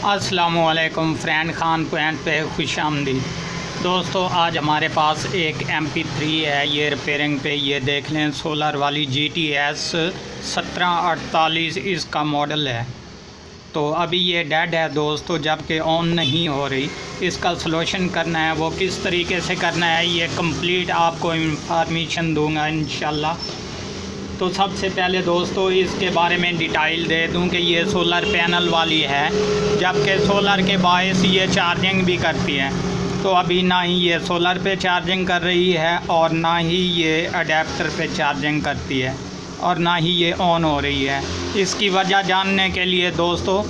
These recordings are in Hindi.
अस्सलामुअलैकुम फ्रेंड, खान पॉइंट पे खुश आमदीद। दोस्तों, आज हमारे पास एक MP3 है, ये रिपेयरिंग पे। ये देख लें, सोलर वाली GTS 1748 इसका मॉडल है। तो अभी ये डेड है दोस्तों, जबकि ऑन नहीं हो रही। इसका सलूशन करना है, वो किस तरीके से करना है ये कंप्लीट आपको इंफॉर्मेशन दूंगा इंशाल्लाह। तो सबसे पहले दोस्तों इसके बारे में डिटेल दे दूं कि ये सोलर पैनल वाली है, जबकि सोलर के बायस ये चार्जिंग भी करती है। तो अभी ना ही ये सोलर पे चार्जिंग कर रही है और ना ही ये अडेप्टर पे चार्जिंग करती है और ना ही ये ऑन हो रही है। इसकी वजह जानने के लिए दोस्तों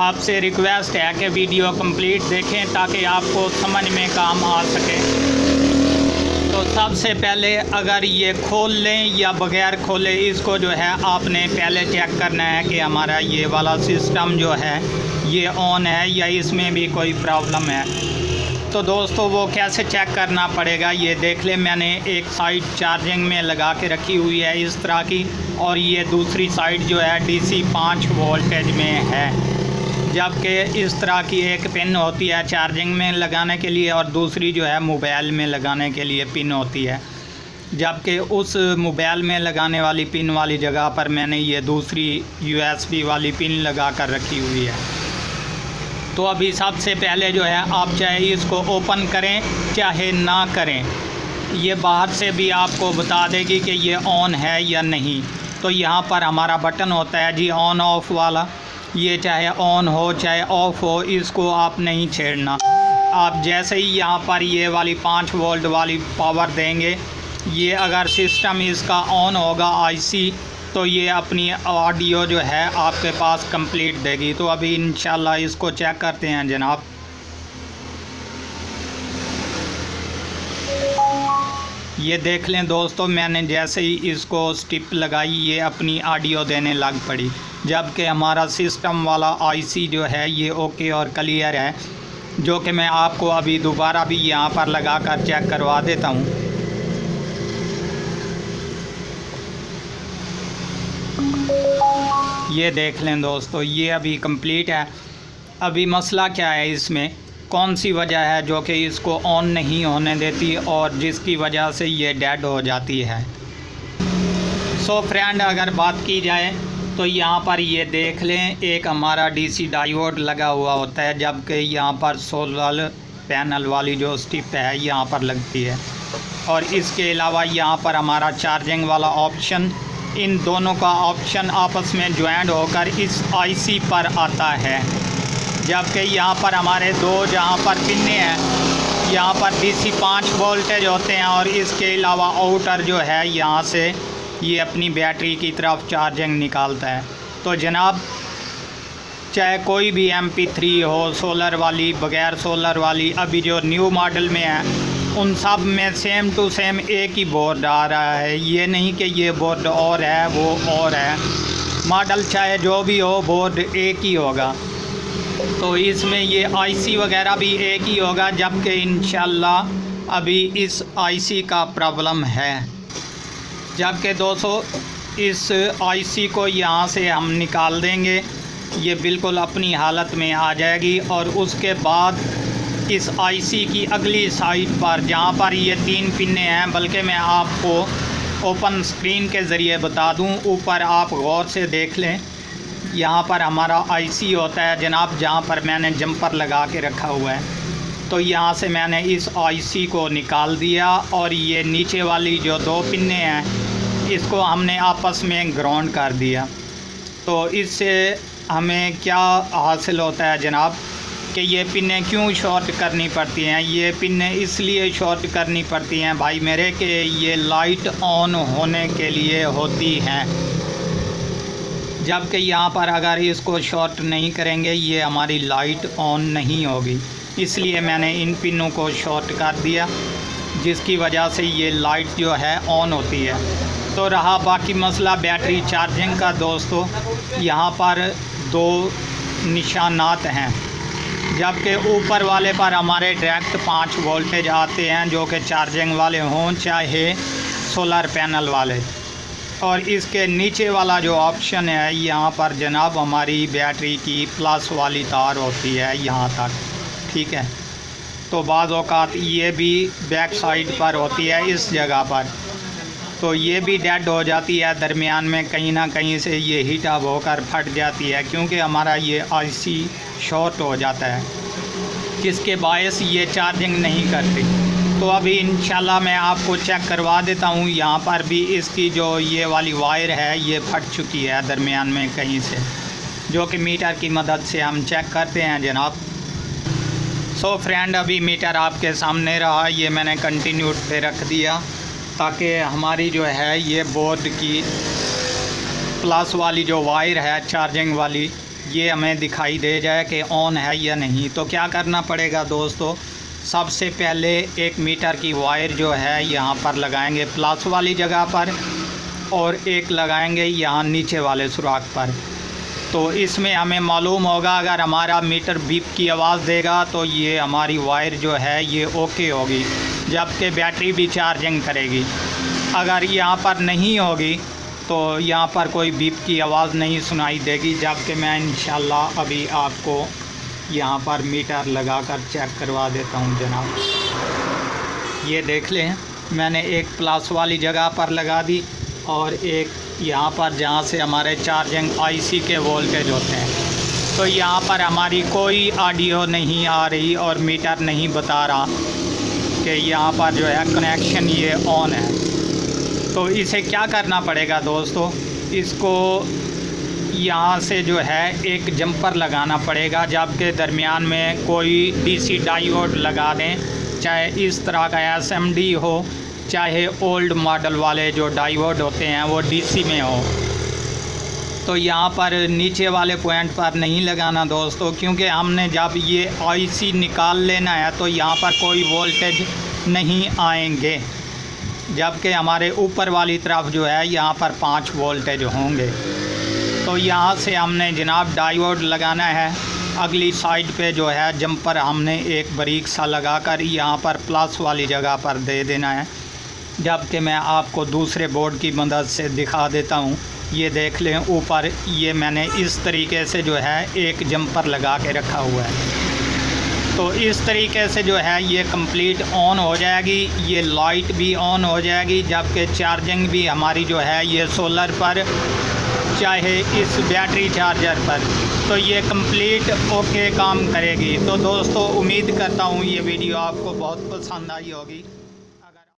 आपसे रिक्वेस्ट है कि वीडियो कंप्लीट देखें ताकि आपको समझ में काम आ सके। तो सबसे पहले अगर ये खोल लें या बग़ैर खोले, इसको जो है आपने पहले चेक करना है कि हमारा ये वाला सिस्टम जो है ये ऑन है या इसमें भी कोई प्रॉब्लम है। तो दोस्तों वो कैसे चेक करना पड़ेगा, ये देख लें। मैंने एक साइड चार्जिंग में लगा के रखी हुई है इस तरह की, और ये दूसरी साइड जो है DC 5 वोल्टेज में है। जबकि इस तरह की एक पिन होती है चार्जिंग में लगाने के लिए और दूसरी जो है मोबाइल में लगाने के लिए पिन होती है। जबकि उस मोबाइल में लगाने वाली पिन वाली जगह पर मैंने ये दूसरी USB वाली पिन लगा कर रखी हुई है। तो अभी सबसे पहले जो है आप चाहे इसको ओपन करें चाहे ना करें, ये बाहर से भी आपको बता देगी कि ये ऑन है या नहीं। तो यहाँ पर हमारा बटन होता है जी ऑन ऑफ़ वाला, ये चाहे ऑन हो चाहे ऑफ़ हो, इसको आप नहीं छेड़ना। आप जैसे ही यहाँ पर ये वाली 5 वोल्ट वाली पावर देंगे, ये अगर सिस्टम इसका ऑन होगा IC, तो ये अपनी ऑडियो जो है आपके पास कंप्लीट देगी। तो अभी इंशाल्लाह इसको चेक करते हैं जनाब। ये देख लें दोस्तों, मैंने जैसे ही इसको स्टिप लगाई ये अपनी ऑडियो देने लग पड़ी, जबकि हमारा सिस्टम वाला IC जो है ये ओके और क्लियर है, जो कि मैं आपको अभी दोबारा भी यहाँ पर लगा कर चेक करवा देता हूँ। ये देख लें दोस्तों, ये अभी कंप्लीट है। अभी मसला क्या है, इसमें कौन सी वजह है जो कि इसको ऑन नहीं होने देती और जिसकी वजह से ये डेड हो जाती है। सो फ्रेंड, अगर बात की जाए तो यहाँ पर ये देख लें, एक हमारा DC डायोड लगा हुआ होता है, जबकि यहाँ पर सोलर पैनल वाली जो स्टिप है यहाँ पर लगती है। और इसके अलावा यहाँ पर हमारा चार्जिंग वाला ऑप्शन, इन दोनों का ऑप्शन आपस में ज्वाइंट होकर इस IC पर आता है। जबकि यहाँ पर हमारे दो जहाँ पर पिने हैं, यहाँ पर DC 5 वोल्टेज होते हैं और इसके अलावा आउटर जो है यहाँ से ये अपनी बैटरी की तरफ चार्जिंग निकालता है। तो जनाब, चाहे कोई भी MP3 हो, सोलर वाली बग़ैर सोलर वाली, अभी जो न्यू मॉडल में है उन सब में सेम टू सेम एक ही बोर्ड आ रहा है। ये नहीं कि ये बोर्ड और है वो और है, मॉडल चाहे जो भी हो बोर्ड एक ही होगा। तो इसमें ये IC वगैरह भी एक ही होगा, जबकि इंशाल्लाह अभी इस IC का प्रॉब्लम है। जबकि दोस्तों इस IC को यहाँ से हम निकाल देंगे, ये बिल्कुल अपनी हालत में आ जाएगी। और उसके बाद इस IC की अगली साइड पर जहाँ पर ये 3 पिने हैं, बल्कि मैं आपको ओपन स्क्रीन के ज़रिए बता दूँ, ऊपर आप गौर से देख लें, यहाँ पर हमारा IC होता है जनाब, जहाँ पर मैंने जंपर लगा के रखा हुआ है। तो यहाँ से मैंने इस IC को निकाल दिया और ये नीचे वाली जो 2 पिने हैं इसको हमने आपस में ग्राउंड कर दिया। तो इससे हमें क्या हासिल होता है जनाब कि ये पिनें क्यों शॉर्ट करनी पड़ती हैं। ये पिनें इसलिए शॉर्ट करनी पड़ती हैं भाई मेरे कि ये लाइट ऑन होने के लिए होती हैं, जबकि यहाँ पर अगर इसको शॉर्ट नहीं करेंगे ये हमारी लाइट ऑन नहीं होगी। इसलिए मैंने इन पिनों को शॉर्ट कर दिया, जिसकी वजह से ये लाइट जो है ऑन होती है। तो रहा बाकी मसला बैटरी चार्जिंग का दोस्तों, यहाँ पर 2 निशानात हैं, जबकि ऊपर वाले पर हमारे डायरेक्ट 5 वोल्टेज आते हैं, जो कि चार्जिंग वाले हों चाहे सोलर पैनल वाले। और इसके नीचे वाला जो ऑप्शन है यहाँ पर जनाब हमारी बैटरी की प्लस वाली तार होती है यहाँ तक, ठीक है। तो बाज़ औक़ात ये भी बैक साइड पर होती है इस जगह पर, तो ये भी डेड हो जाती है दरमियान में, कहीं ना कहीं से ये हीट अप होकर फट जाती है क्योंकि हमारा ये आईसी शॉर्ट हो जाता है, जिसके बायस ये चार्जिंग नहीं करती। तो अभी इंशाल्लाह मैं आपको चेक करवा देता हूँ। यहाँ पर भी इसकी जो ये वाली वायर है ये फट चुकी है दरमियान में कहीं से, जो कि मीटर की मदद से हम चेक करते हैं जनाब। सो फ्रेंड, अभी मीटर आपके सामने रहा, ये मैंने कंटिन्यू पे रख दिया ताकि हमारी जो है ये बोर्ड की प्लस वाली जो वायर है चार्जिंग वाली ये हमें दिखाई दे जाए कि ऑन है या नहीं। तो क्या करना पड़ेगा दोस्तों, सबसे पहले एक मीटर की वायर जो है यहाँ पर लगाएंगे प्लस वाली जगह पर, और एक लगाएंगे यहाँ नीचे वाले सुराख पर। तो इसमें हमें मालूम होगा अगर हमारा मीटर बीप की आवाज़ देगा तो ये हमारी वायर जो है ये ओके होगी, जबकि बैटरी भी चार्जिंग करेगी। अगर यहाँ पर नहीं होगी तो यहाँ पर कोई बीप की आवाज़ नहीं सुनाई देगी, जबकि मैं इंशाल्लाह अभी आपको यहाँ पर मीटर लगाकर चेक करवा देता हूँ जनाब। ये देख लें, मैंने एक प्लस वाली जगह पर लगा दी और एक यहाँ पर जहाँ से हमारे चार्जिंग आईसी के वोल्टेज होते हैं। तो यहाँ पर हमारी कोई ऑडियो नहीं आ रही और मीटर नहीं बता रहा कि यहाँ पर जो है कनेक्शन ये ऑन है। तो इसे क्या करना पड़ेगा दोस्तों, इसको यहाँ से जो है एक जंपर लगाना पड़ेगा, जबकि दरमियान में कोई डीसी डायोड लगा दें, चाहे इस तरह का एसएमडी हो, चाहे ओल्ड मॉडल वाले जो डायोड होते हैं वो डीसी में हो। तो यहाँ पर नीचे वाले पॉइंट पर नहीं लगाना दोस्तों, क्योंकि हमने जब ये आईसी निकाल लेना है तो यहाँ पर कोई वोल्टेज नहीं आएंगे, जबकि हमारे ऊपर वाली तरफ जो है यहाँ पर 5 वोल्टेज होंगे। तो यहाँ से हमने जनाब डायोड लगाना है, अगली साइड पे जो है जंपर हमने एक बारीक सा लगाकर यहाँ पर प्लस वाली जगह पर दे देना है, जबकि मैं आपको दूसरे बोर्ड की मदद से दिखा देता हूँ। ये देख लें, ऊपर ये मैंने इस तरीके से जो है एक जंपर लगा के रखा हुआ है। तो इस तरीके से जो है ये कंप्लीट ऑन हो जाएगी, ये लाइट भी ऑन हो जाएगी, जबकि चार्जिंग भी हमारी जो है ये सोलर पर चाहे इस बैटरी चार्जर पर, तो ये कंप्लीट ओके काम करेगी। तो दोस्तों उम्मीद करता हूँ ये वीडियो आपको बहुत पसंद आई होगी।